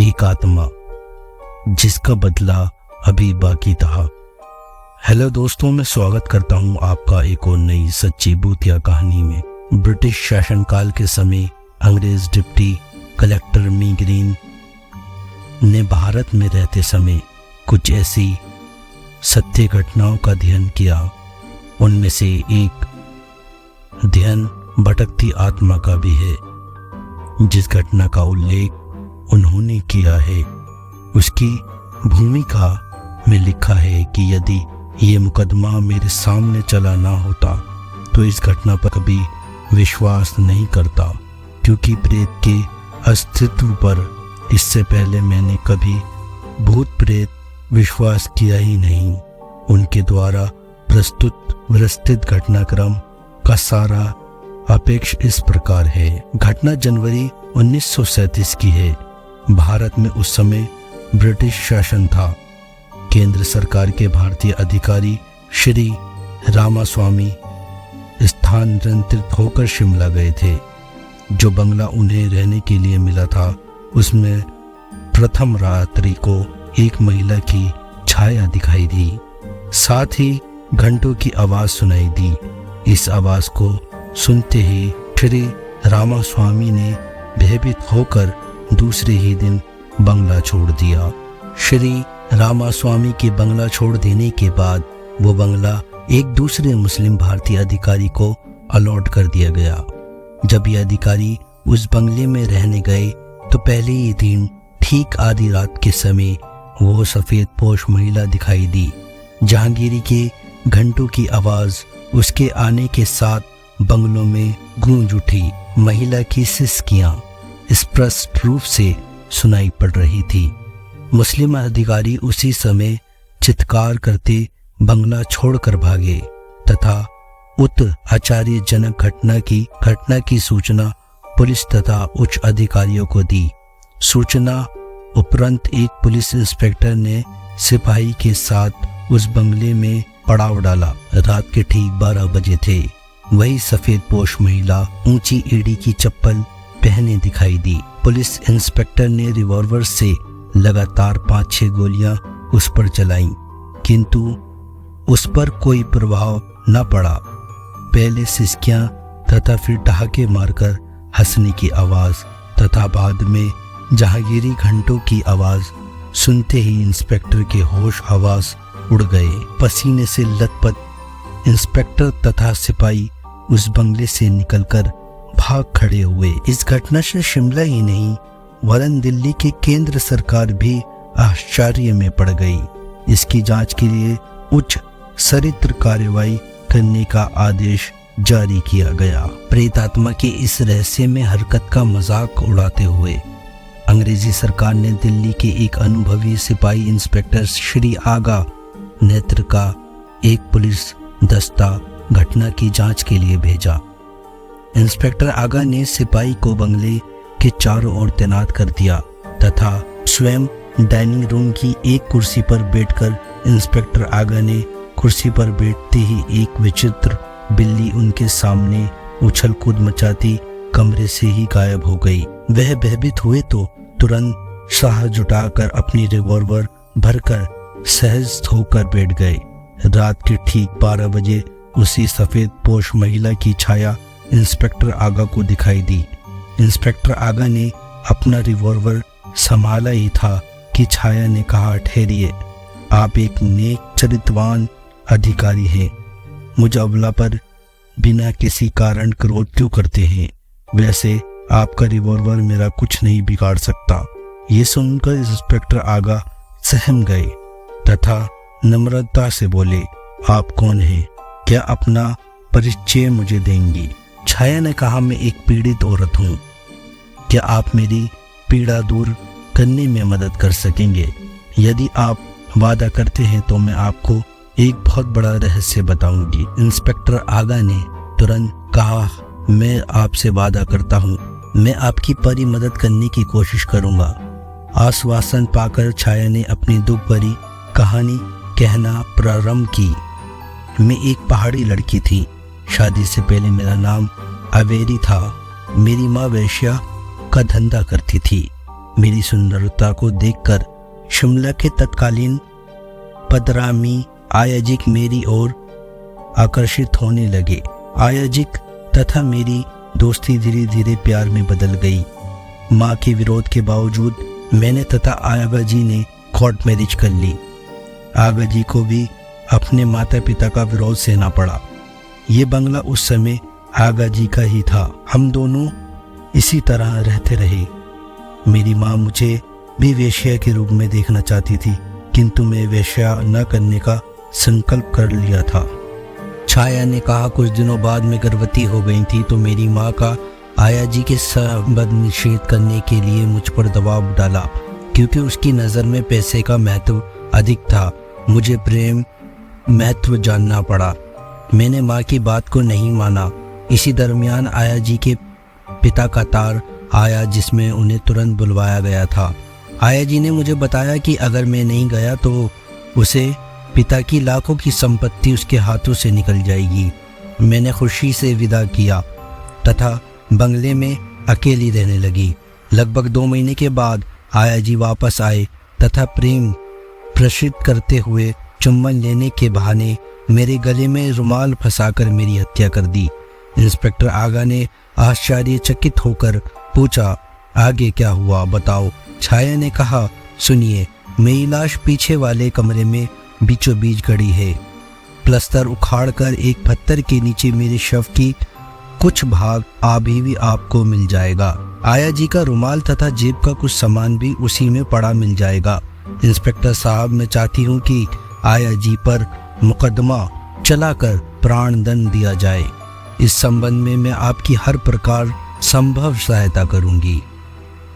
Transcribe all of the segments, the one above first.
एक आत्मा जिसका बदला अभी बाकी था। हेलो दोस्तों, मैं स्वागत करता हूं आपका एक और नई सच्ची भूतिया कहानी में। ब्रिटिश शासनकाल के समय अंग्रेज डिप्टी कलेक्टर मी ग्रीन ने भारत में रहते समय कुछ ऐसी सत्य घटनाओं का अध्ययन किया। उनमें से एक अध्ययन भटकती आत्मा का भी है। जिस घटना का उल्लेख उन्होंने किया है उसकी भूमिका में लिखा है कि यदि ये मुकदमा मेरे सामने चला ना होता तो इस घटना पर कभी विश्वास नहीं करता, क्योंकि प्रेत के अस्तित्व पर इससे पहले मैंने कभी भूत प्रेत विश्वास किया ही नहीं। उनके द्वारा प्रस्तुत विस्तृत घटनाक्रम का सारा अपेक्ष इस प्रकार है। घटना जनवरी 1937 की है। भारत में उस समय ब्रिटिश शासन था। केंद्र सरकार के भारतीय अधिकारी श्री रामास्वामी स्थानांतरित होकर शिमला गए थे। जो बंगला उन्हें रहने के लिए मिला था उसमें प्रथम रात्रि को एक महिला की छाया दिखाई दी। साथ ही घंटों की आवाज सुनाई दी। इस आवाज को सुनते ही श्री रामास्वामी ने भयभीत होकर दूसरे ही दिन बंगला छोड़ दिया। श्री रामास्वामी के बंगला छोड़ देने के बाद वो बंगला एक दूसरे मुस्लिम भारतीय अधिकारी को अलॉट कर दिया गया। जब ये अधिकारी उस बंगले में रहने गए तो पहले ही दिन ठीक आधी रात के समय वो सफेद पोश महिला दिखाई दी। जहांगीरी के घंटों की आवाज उसके आने के साथ बंगलों में गूंज उठी। महिला की सिसकियां स्पष्ट रूप से सुनाई पड़ रही थी। मुस्लिम अधिकारी उसी समय चित्कार करते बंगला छोड़कर भागे तथा उत आश्चर्यजनक घटना की सूचना पुलिस तथा उच्च अधिकारियों को दी। सूचना उपरांत एक पुलिस इंस्पेक्टर ने सिपाही के साथ उस बंगले में पड़ाव डाला। रात के ठीक 12 बजे थे। वही सफेद पोश महिला ऊंची एड़ी की चप्पल पहने दिखाई दी। पुलिस इंस्पेक्टर ने रिवॉल्वर से लगातार 5-6 गोलियां उस पर चलाईं, किंतु उस पर कोई प्रभाव न पड़ा। पहले सिसकियां तथा फिर ठहाके मारकर हंसने की आवाज तथा बाद में जहांगीरी घंटों की आवाज सुनते ही इंस्पेक्टर के होश हवास उड़ गए। पसीने से लथपथ इंस्पेक्टर तथा सिपाही उस बंगले से निकलकर भाग खड़े हुए। इस घटना से शिमला ही नहीं वरन दिल्ली की केंद्र सरकार भी आश्चर्य में पड़ गई। इसकी जांच के लिए उच्च स्तरीय कार्रवाई करने का आदेश जारी किया गया। प्रेतात्मा की इस रहस्यमय हरकत का मजाक उड़ाते हुए अंग्रेजी सरकार ने दिल्ली के एक अनुभवी सिपाही इंस्पेक्टर श्री आगा नेत्र का एक पुलिस दस्ता घटना की जांच के लिए भेजा। इंस्पेक्टर आगा ने सिपाही को बंगले के चारों ओर तैनात कर दिया तथा स्वयं डाइनिंग रूम की एक कुर्सी पर बैठकर इंस्पेक्टर आगा ने कुर्सी पर बैठते ही एक विचित्र बिल्ली उनके सामने उछल कूद मचाती कमरे से ही गायब हो गई। वह भयभीत हुए तो तुरंत साहस जुटाकर अपनी रिवॉल्वर भरकर सहज होकर बैठ गए। रात के ठीक 12 बजे उसी सफेद पोश महिला की छाया इंस्पेक्टर आगा को दिखाई दी। इंस्पेक्टर आगा ने अपना रिवॉल्वर संभाला ही था कि छाया ने कहा, ठहरिए, आप एक नेक चरित्रवान अधिकारी हैं। मुझे पर बिना किसी कारण क्रोध क्यों करते हैं? वैसे आपका रिवॉल्वर मेरा कुछ नहीं बिगाड़ सकता। ये सुनकर इंस्पेक्टर आगा सहम गए तथा नम्रता से बोले, आप कौन हैं? क्या अपना परिचय मुझे देंगी? छाया ने कहा, मैं एक पीड़ित औरत हूँ। क्या आप मेरी पीड़ा दूर करने में मदद कर सकेंगे? यदि आप वादा करते हैं तो मैं आपको एक बहुत बड़ा रहस्य बताऊंगी। इंस्पेक्टर आगा ने तुरंत कहा, मैं आपसे वादा करता हूँ, मैं आपकी पूरी मदद करने की कोशिश करूंगा। आश्वासन पाकर छाया ने अपनी दुख भरी कहानी कहना प्रारंभ की। मैं एक पहाड़ी लड़की थी। शादी से पहले मेरा नाम अवेरी था। मेरी माँ वैश्या का धंधा करती थी। मेरी सुंदरता को देखकर शिमला के तत्कालीन पदरामी आयाजिक मेरी ओर आकर्षित होने लगे। आयाजिक तथा मेरी दोस्ती धीरे धीरे प्यार में बदल गई। माँ के विरोध के बावजूद मैंने तथा आगा जी ने कोर्ट मैरिज कर ली। आगा जी को भी अपने माता पिता का विरोध सहना पड़ा। ये बंगला उस समय आगा जी का ही था। हम दोनों इसी तरह रहते रहे। मेरी माँ मुझे भी वेश्या के रूप में देखना चाहती थी, किंतु मैं वेश्या न करने का संकल्प कर लिया था। छाया ने कहा कुछ दिनों बाद मैं गर्भवती हो गई थी तो मेरी माँ का आया जी के संबंध निषेध करने के लिए मुझ पर दबाव डाला, क्योंकि उसकी नज़र में पैसे का महत्व अधिक था। मुझे प्रेम महत्व जानना पड़ा। मैंने माँ की बात को नहीं माना। इसी दरमियान आया जी के पिता का तार आया, जिसमें उन्हें तुरंत बुलवाया गया था। आया जी ने मुझे बताया कि अगर मैं नहीं गया तो उसे पिता की लाखों की संपत्ति उसके हाथों से निकल जाएगी। मैंने खुशी से विदा किया तथा बंगले में अकेली रहने लगी। लगभग 2 महीने के बाद आया जी वापस आए तथा प्रेम प्रसिद्ध करते हुए चुम्बन लेने के बहाने मेरे गले में रुमाल फंसाकर मेरी हत्या कर दी। इंस्पेक्टर आगा ने आश्चर्यचकित होकर पूछा, आगे क्या हुआ बताओ। छाया ने कहा, सुनिए, मेरी लाश पीछे वाले कमरे में बीचों बीच गड़ी है। प्लस्तर उखाड़कर एक पत्थर के नीचे मेरे शव की कुछ भाग अभी भी आपको मिल जाएगा। आया जी का रुमाल तथा जेब का कुछ सामान भी उसी में पड़ा मिल जाएगा। इंस्पेक्टर साहब, मैं चाहती हूँ कि आया जी पर मुकदमा चलाकर प्राण दंड दिया जाए। इस संबंध में मैं आपकी हर प्रकार संभव सहायता करूंगी।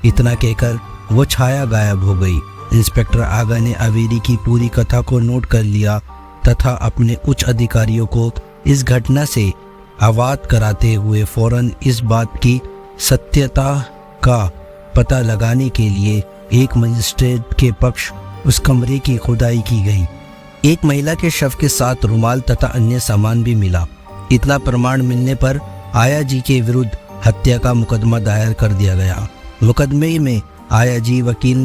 इतना कहकर वो छाया गायब हो गई। इंस्पेक्टर आगा ने अवेरी की पूरी कथा को नोट कर लिया तथा अपने उच्च अधिकारियों को इस घटना से अवगत कराते हुए फौरन इस बात की सत्यता का पता लगाने के लिए एक मजिस्ट्रेट के पक्ष उस कमरे की खुदाई की गई। एक महिला के शव के साथ रुमाल तथा अन्य सामान भी मिला। इतना प्रमाण मिलने पर आया जी के विरुद्ध हत्या का मुकदमा दायर कर दिया गया। मुकदमे में आया जी वकील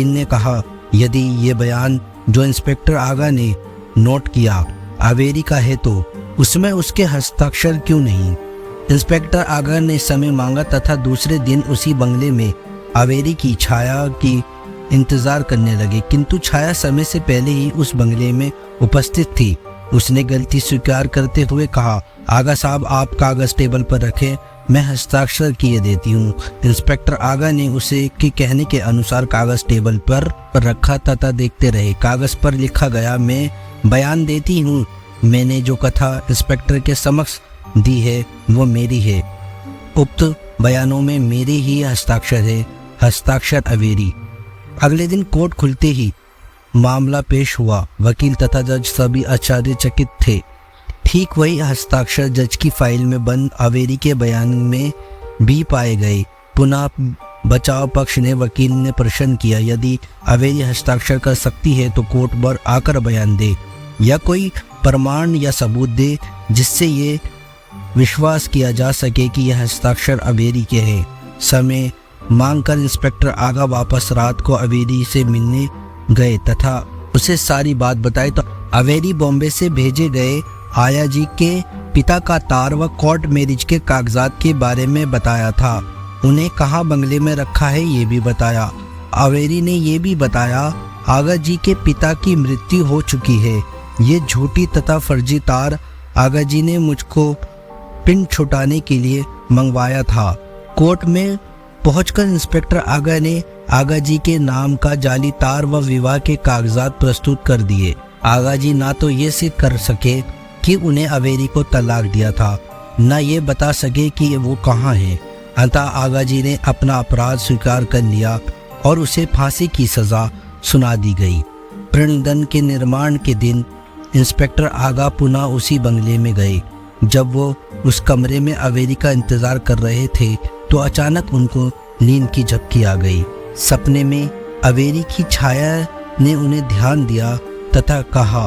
ने कहा यदि ये बयान जो इंस्पेक्टर आगा ने नोट किया अवेरी का है तो उसमें उसके हस्ताक्षर क्यों नहीं। इंस्पेक्टर आगा ने समय मांगा तथा दूसरे दिन उसी बंगले में अवेरी की छाया की इंतजार करने लगे, किंतु छाया समय से पहले ही उस बंगले में उपस्थित थी। उसने गलती स्वीकार करते हुए कहा, आगा साहब, आप कागज टेबल पर रखें, मैं हस्ताक्षर किए देती हूँ। इंस्पेक्टर आगा ने उसे के कहने के अनुसार कागज टेबल पर रखा तथा देखते रहे। कागज पर लिखा गया, मैं बयान देती हूँ, मैंने जो कथा इंस्पेक्टर के समक्ष दी है वो मेरी है। उक्त बयानों में मेरे ही हस्ताक्षर है। हस्ताक्षर अवेरी। अगले दिन कोर्ट खुलते ही मामला पेश हुआ। वकील तथा जज सभी आश्चर्यचकित थे। ठीक वही हस्ताक्षर जज की फाइल में बंद अवेरी के बयान में भी पाए गए। पुनः बचाव पक्ष ने वकील ने प्रश्न किया, यदि अवेरी हस्ताक्षर कर सकती है तो कोर्ट पर आकर बयान दे या कोई प्रमाण या सबूत दे जिससे ये विश्वास किया जा सके कि यह हस्ताक्षर अवेरी के हैं। समय मांगकर इंस्पेक्टर आगा वापस रात को अवेरी से मिलने गए तथा उसे सारी बात बताई तो अवेरी बॉम्बे से भेजे गए आया जी के पिता का तार व कोर्ट मैरिज के कागजात के बारे में बताया था। उन्हें कहाँ बंगले में रखा है ये भी बताया। अवेरी ने ये भी बताया आगा जी के पिता की मृत्यु हो चुकी है। ये झूठी तथा फर्जी तार आगा जी ने मुझको पिंड छुटाने के लिए मंगवाया था। कोर्ट में पहुंचकर इंस्पेक्टर आगा ने आगा जी के नाम का जाली तार व विवाह के कागजात प्रस्तुत कर दिए। आगा जी ना तो ये सिद्ध कर सके कि उन्हें अवेरी को तलाक दिया था, न ये बता सके कि वो कहाँ है। अतः आगा जी ने अपना अपराध स्वीकार कर लिया और उसे फांसी की सजा सुना दी गई। प्रणदन के निर्माण के दिन इंस्पेक्टर आगा पुनः उसी बंगले में गए। जब वो उस कमरे में अवेरी का इंतजार कर रहे थे तो अचानक उनको नींद की झपकी आ गई। सपने में अवेरी की छाया ने उन्हें ध्यान दिया तथा कहा,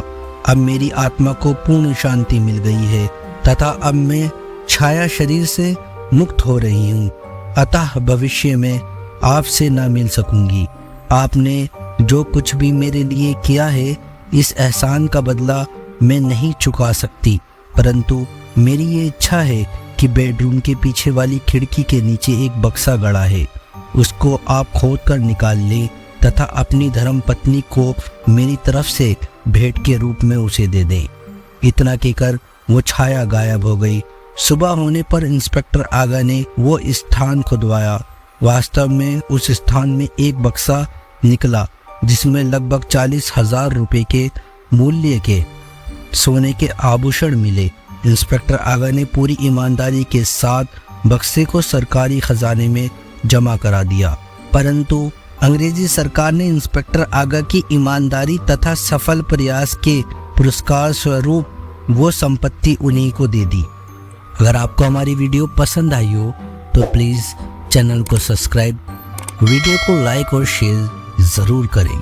अब मेरी आत्मा को पूर्ण शांति मिल गई है तथा अब मैं छाया शरीर से मुक्त हो रही हूँ। अतः भविष्य में आपसे न मिल सकूंगी। आपने जो कुछ भी मेरे लिए किया है, इस एहसान का बदला मैं नहीं चुका सकती, परंतु मेरी ये इच्छा है कि बेडरूम के पीछे वाली खिड़की के नीचे एक बक्सा गड़ा है, उसको आप खोद कर निकाल लें तथा अपनी धर्म पत्नी को मेरी तरफ से भेंट के रूप में उसे दे दें। इतना कहकर वो छाया गायब हो गई। सुबह होने पर इंस्पेक्टर आगा ने वो स्थान खुदवाया। वास्तव में उस स्थान में एक बक्सा निकला जिसमें लगभग 40,000 रुपये के मूल्य के सोने के आभूषण मिले। इंस्पेक्टर आगा ने पूरी ईमानदारी के साथ बक्से को सरकारी खजाने में जमा करा दिया, परंतु अंग्रेजी सरकार ने इंस्पेक्टर आगा की ईमानदारी तथा सफल प्रयास के पुरस्कार स्वरूप वो संपत्ति उन्हीं को दे दी। अगर आपको हमारी वीडियो पसंद आई हो तो प्लीज़ चैनल को सब्सक्राइब, वीडियो को लाइक और शेयर ज़रूर करें।